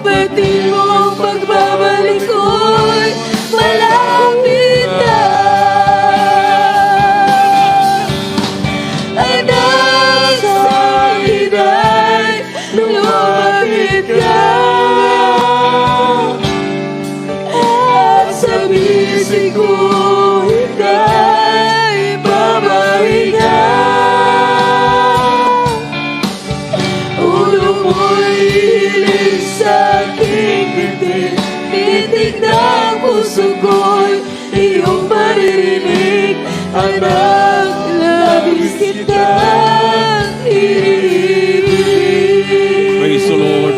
Batid mo ang pagbabalik ko'y malapit na. Anak sa akin ay lumapit ka. At sa bisig ko ika'y mamahinga. Ulo mo'y hilig sa aking titig. Titig ng puso ko'y iyong maririnig. Anak, labis kitang iniibig. Praise the Lord.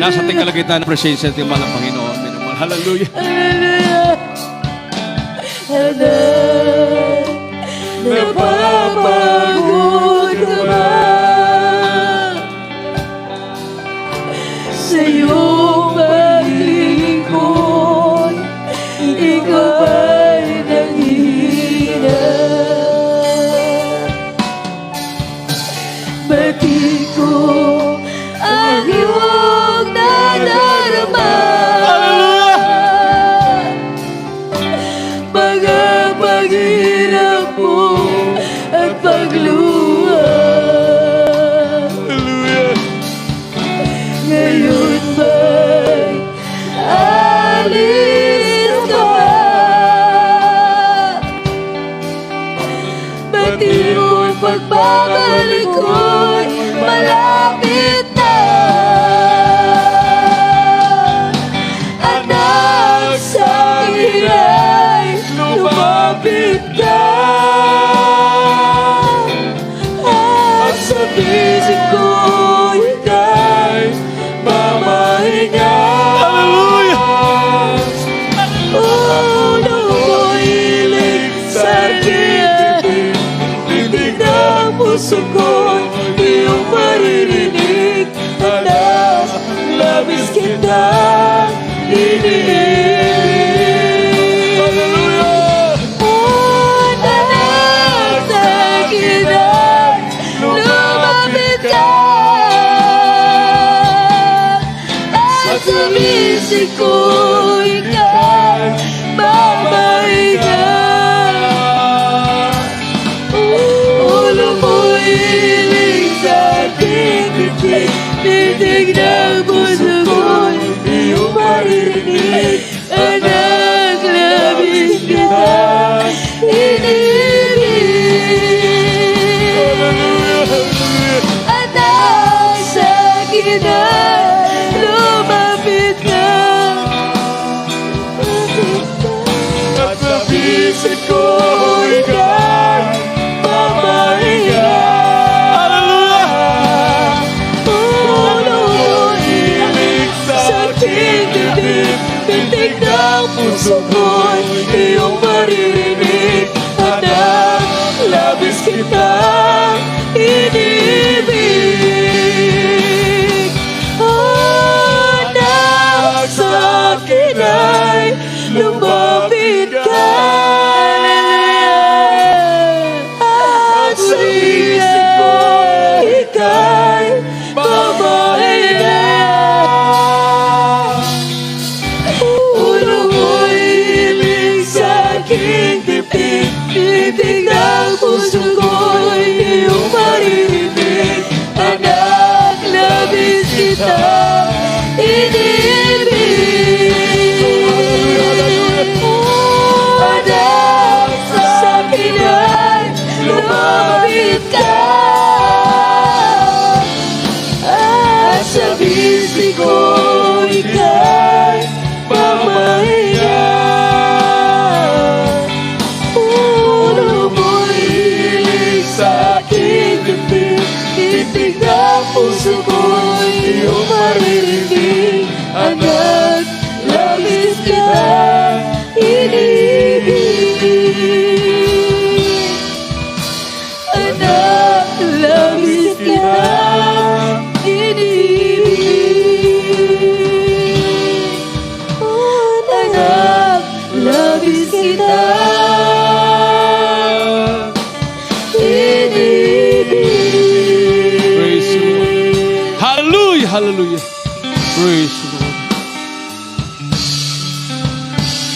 Nasa ating kalagitnaan ng presensya ng mahal na Panginoon. Minamahal. Hallelujah. Hallelujah. Anak, napapagod ka ba sa iyong paglilingkod? Ikaw ba'y nanghihina? Batid ko ang iyong nadarama. Mga paghirap mo at pagluha. Ngayon ba'y alis ka ba? Batid mo ang pagbabalik ko'y malapit na. Anak sa akin ay lumapit ka. At sa bisig ko ika'y mamahinga. Ulo ko'y hilig sa akin. Titig ng puso ko'y iyong maririnig. Anak, labis kitang iniibig. Anak sa akin ay lumapit ka. At sa bisig ko ika'y mamahinga. Ulo mo'y hilig sa aking titig. Titig ng puso ko'y iyong maririnig. Anak, labis kitang iniibig. Anak sa akin ay lumapit ka. At sa bisig ko ika'y mamahinga. Ulo mo'y kitang inibig. Anak, sa akin ay lumapit ka. At sa isip ko, ika'y mamahiya. Ulo mo'y ibig sa aking dibdib, titig ng puso ko'y iyong maririnig. Anak, labis kita inibig. Anak, sa akin ay lumapit ka. At sa bisig ko ika'y mamahiya. Ulo mo'y hilig sa aking dibdib, titig ng puso ko'y iyong maririnig. Anak, labis kita inibig. Anak, labis kita inibig. Anak, labis kita inibig. Praise the Lord. Hallelujah, hallelujah. Praise the Lord.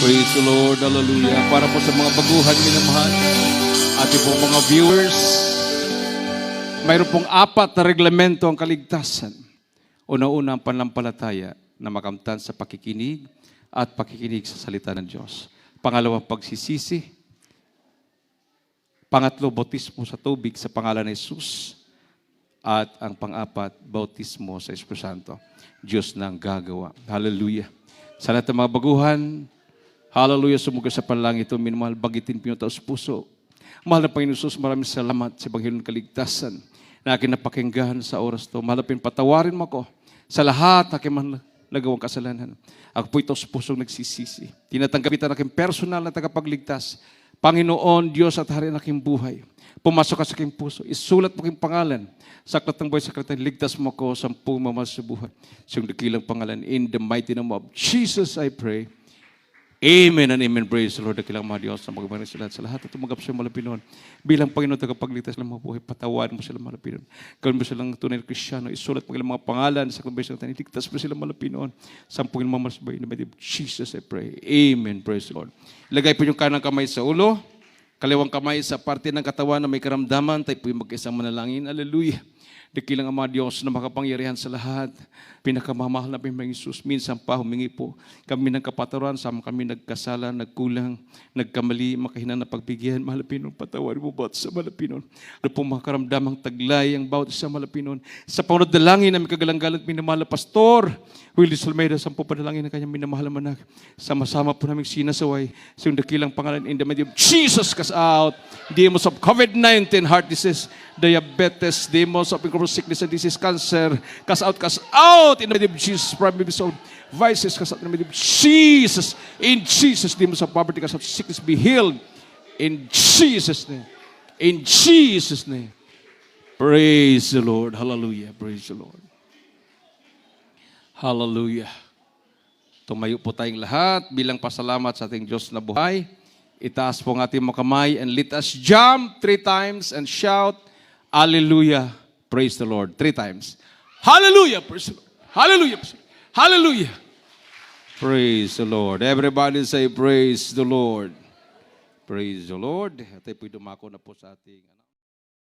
Praise the Lord, hallelujah. Para po sa mga baguhan minamahal, ating pong mga viewers, mayroon pong 4 na reglamento ang kaligtasan. Una-una ang pananampalataya na makamtan sa pakikinig at pakikinig sa salita ng Diyos. Pangalawa, pagsisisi. Pangatlo, bautismo sa tubig sa pangalan ng Jesus. At ang pang-4, bautismo sa Espiritu Santo. Diyos nang gagawa. Hallelujah. Sa lahat ng mga baguhan, hallelujah, sumuga sa panalangin ito, minamahal, bagitin pinyo taos puso. Mahal na Panginoon Jesus, maraming salamat sa Ebanghelyo ng Kaligtasan na aking napakinggan sa oras to. Mahal na patawarin mo ako sa lahat na aking nagawang kasalanan. Ako po ito sa pusong nagsisisi. Tinatanggap kita na aking personal na tagapagligtas. Panginoon, Diyos at Hari ng aking buhay. Pumasok ka sa aking puso. Isulat mo aking pangalan. Sa aklat ng buhay, sa aklat ng ligtas mo ako sa pumamahal sa buhay. Sa iyong dakilang pangalan. In the mighty name of Jesus, I pray. Amen and amen. Praise the Lord. Dakilang mga Diyos na magabang sila sa lahat at tumanggap sa malapinon. Bilang Panginoon tagapagligtas ng mga buhay, patawan mo sila malapinon. Gawin mo silang tunay na Kristiyano. Isulat mo ilang mga pangalan sa aklat ng buhay, sa aklat ng ligtas mo sila malapinon. Sampungin mga malasbay. In the name of Jesus, I pray. Amen. Praise the Lord. Ilagay po yung kanang kamay sa ulo. Kaliwang kamay sa parte ng katawan na may karamdaman. Tayo po yung mag-isang manalangin. Hallelujah. Dakilang Ama Diyos na makapangyarihan sa lahat. Pinakamamahal na Panginoong Isus. Minsan pa humingi po kami ng kapatawaran. Sama kami nagkasala, nagkulang, nagkamali, makahinang na pagbigyan. Mahal na Panginoon, patawarin mo bawat sa malapinon. Ano pong makaramdamang taglay ang bawat sa malapinon. Sa panunod dalangin na may kagalang-galang minamahal na Pastor Willie Salmeida, sa panalangin ng kanyang minamahal na manak. Sama-sama po namin sinasaway sa yung dakilang pangalan in the name of Jesus. Cast out demons of COVID-19, heart disease, diabetes, demons of sickness and disease, cancer. Cast out in the name of Jesus. Primary soul vices, cast out in the name of Jesus. In Jesus, demons of poverty, cast out sickness, be healed. In Jesus' name. In Jesus' name. Praise the Lord. Hallelujah. Praise the Lord. Hallelujah. Tumayo po tayong lahat bilang pasalamat sa ating Diyos na buhay. Itaas po ang ating mga kamay and let us jump 3 times and shout, Hallelujah. Praise the Lord. 3 times. Hallelujah. Praise the Lord. Hallelujah. Hallelujah. Praise the Lord. Everybody say, praise the Lord. Praise the Lord. Tayo po'y dumako na po sa ating